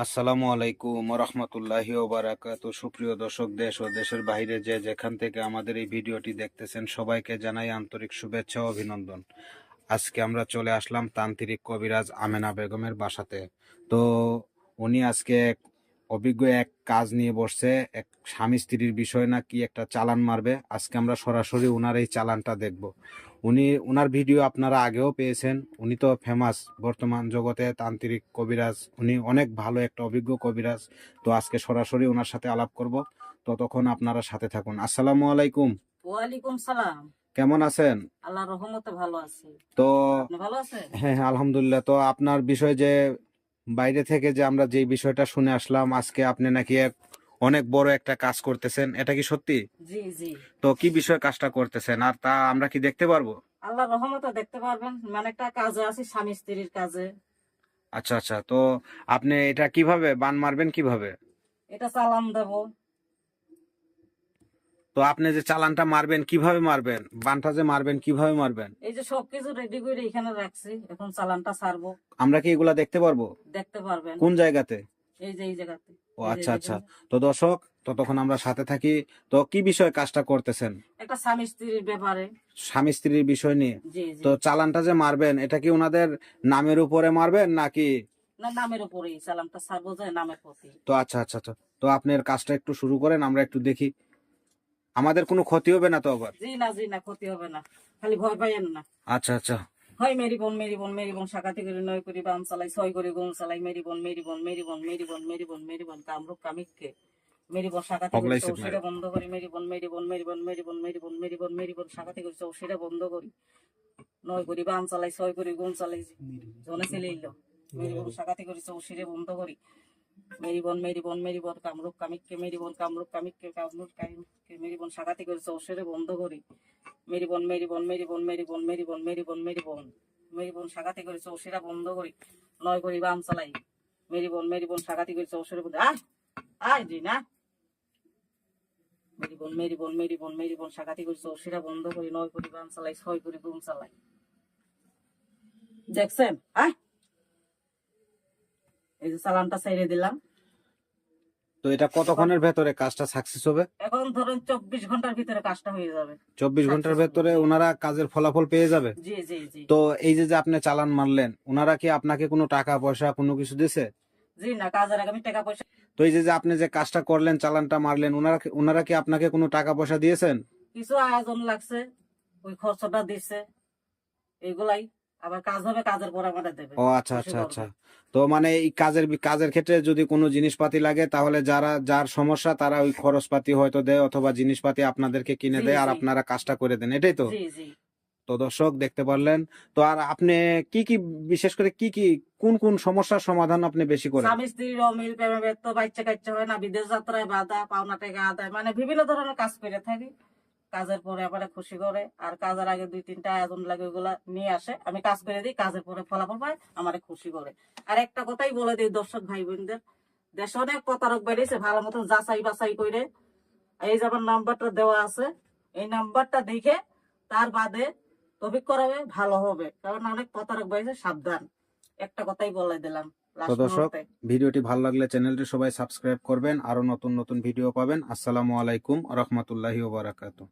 আসসালামু আলাইকুম রহমতুল্লাহি ও বারাকাতু। সুপ্রিয় দর্শক, দেশ ও দেশের বাইরে যে যেখান থেকে আমাদের এই ভিডিওটি দেখতেছেন, সবাইকে জানাই আন্তরিক শুভেচ্ছা ও অভিনন্দন। আজকে আমরা চলে আসলাম তান্ত্রিক কবিরাজ আমেনা বেগমের বাসাতে। তো উনি আজকে অভিজ্ঞ এক কাজ নিয়ে বসছে, এক স্বামী স্ত্রীর বিষয় না কি একটা চালান মারবে। আজকে আমরা সরাসরি উনার এই চালানটা দেখব। উনার ভিডিও আপনারা আগেও পেয়েছেন। উনি তো ফেমাস বর্তমান জগতে তান্ত্রিক কবিরাজ, উনি অনেক ভালো একটা অভিজ্ঞ কবিরাজ। তো আজকে সরাসরি ওনার সাথে আলাপ করব। ততক্ষণ আপনারা সাথে থাকুন। আসসালামু আলাইকুম। ওয়ালাইকুম সালাম। কেমন আছেন? আল্লাহর রহমতে ভালো আছি। তো আপনি ভালো আছেন? হ্যাঁ হ্যাঁ, আলহামদুলিল্লাহ। তো আপনার বিষয় যে বাইরে থেকে যে আমরা যে বিষয়টা শুনে আসলাম, আজকে আপনি নাকি অনেক বড় একটা কাজ করতেছেন, এটা কি সত্যি? জি জি। তো কি বিষয় কাজটা করতেছেন, আর তা আমরা কি দেখতে পারবো? আল্লাহর রহমতে দেখতে পারবেন। মানে একটা কাজে আছি, স্বামী স্ত্রীর কাজে। আচ্ছা আচ্ছা। তো আপনি এটা কিভাবে বান মারবেন কিভাবে? এটা চালান দেব। তো আপনি যে চালানটা মারবেন কিভাবে মারবেন, বানটা যে মারবেন কিভাবে মারবেন? এই যে সবকিছু রেডি করে এখানে রাখছি, এখন চালানটা ছাড়বো। আমরা কি এগুলা দেখতে পারবো? দেখতে পারবেন। কোন জায়গাতে? এই যে এই জায়গাতে। ও আচ্ছা আচ্ছা। তো দর্শক, ততক্ষণ আমরা সাথে থাকি। তো কি বিষয়ে কাজটা করতেছেন? একটা স্বামী স্ত্রীর ব্যাপারে। স্বামী স্ত্রীর বিষয় নিয়ে? জি জি। তো চালানটা যে মারবেন, এটা কি ওনাদের নামের উপরে মারবেন নাকি? না, নামের উপরেই চালানটা ছাড়বো, যায় নামের প্রতি। তো আচ্ছা আচ্ছা আচ্ছা। তো আপনার কাজটা একটু শুরু করেন, আমরা একটু দেখি। আমাদের কোনো ক্ষতি হবে না তো আবার? জি না, ক্ষতি হবে না। খালি ভয় পাইয়েন না। আচ্ছা আচ্ছা। হয় মেরি বোন শাখাতি করে নয় করি বাম চালাই, ছয় করে গুম চালাই, মেরি বোন কামরূপ কামিককে মেরি বোন শাখাতি করে চৌশিটা বন্ধ করি, মেরি বোন শাখাতি করে চৌশিটা বন্ধ করি, নয় করি বাম চালাই, ছয় করে গুম চালাই, জনে ছেলে ইলো মেরি বোন শাখাতি করে চৌশিরে বন্ধ করি, মেরি বোন কামরূপ কামিককে মেরি বোন শাখাতি করে চৌশিরে বন্ধ করি, মেরি বোন শাখাতি করে চৌশিরা বন্ধ করি, নয় করি বাম চালাই, মেরি বোন শাখাতি করে চৌশিরে বন্ধ আয় জি না, মেরি বোন শাখাতি করে চৌশিরা বন্ধ করি, নয় করি বাম চালাই, ছয় করি গুম চালাই। দেখছেন? এই যে চালানটা ছেড়ে দিলাম। তো এটা কতক্ষণের ভেতরে কাজটা সাকসেস হবে? এখন ধরেন 24 ঘন্টার ভিতরে কাজটা হয়ে যাবে। 24 ঘন্টার ভেতরে ওনারা কাজের ফলাফল পেয়ে যাবে? জি জি জি। তো এই যে যে আপনি চালান মারলেন, ওনারা কি আপনাকে কোনো টাকা পয়সা কোনো কিছু দিছে? জি না, কাজের আগে আমি টাকা পয়সা। তো এই যে যে আপনি যে কাজটা করলেন, চালানটা মারলেন, ওনারা কি আপনাকে কোনো টাকা পয়সা দিয়েছেন? কিছু আয়োজন লাগছে, ওই খরচটা দিচ্ছে, এগুলাই। আবার কাজ হবে, কাজের পর আমাদের দেবে। ও আচ্ছা আচ্ছা আচ্ছা। তো মানে এই কাজের ক্ষেত্রে যদি কোনো জিনিসপাতি লাগে, তাহলে যার সমস্যা তারা ওই খরচপাতি হয়তো দেয়, অথবা জিনিসপাতি আপনাদেরকে কিনে দেয়, আর আপনারা কাজটা করে দেন, এটাই তো? জি জি। তো দর্শক দেখতে পারলেন। তো আর আপনি কি কি, বিশেষ করে কি কি, কোন কোন সমস্যার সমাধান আপনি বেশি করেন? স্বামী স্ত্রীর অমিল, প্রেমে ব্যর্থ, বাচ্চা কাচ্চা হয় না, বিদেশ যাত্রায় বাধা, পাওনা টাকা আদায়, মানে বিভিন্ন ধরনের কাজ করে থাকি। কাজের পরে আবার খুশি করে, আর কাজের আগে 2-3টা আয়োজন লাগে, ওগুলা নিয়ে আসে, আমি কাজ করে দিই, কাজের পরে ফলাফল পাই, আমার খুশি করে। আর একটা কথাই বলে দিই দর্শক ভাই বোনদের, দেশে অনেক প্রতারক বেরিয়েছে, ভালো মতন যাচাই বাছাই করে এই যে আমার নাম্বারটা দেওয়া আছে, এই নাম্বারটা দেখে তার বাদে তফিক করাবে, ভালো হবে। কারণ অনেক প্রতারক বেরিয়েছে, সাবধান। একটা কথাই বলে দিলাম। তো দর্শক, ভিডিওটি ভালো লাগলে চ্যানেলটি সবাই সাবস্ক্রাইব করবেন, আরো নতুন নতুন ভিডিও পাবেন। আসসালামু আলাইকুম রহমতুল্লাহি ওয়া বারাকাতুহু।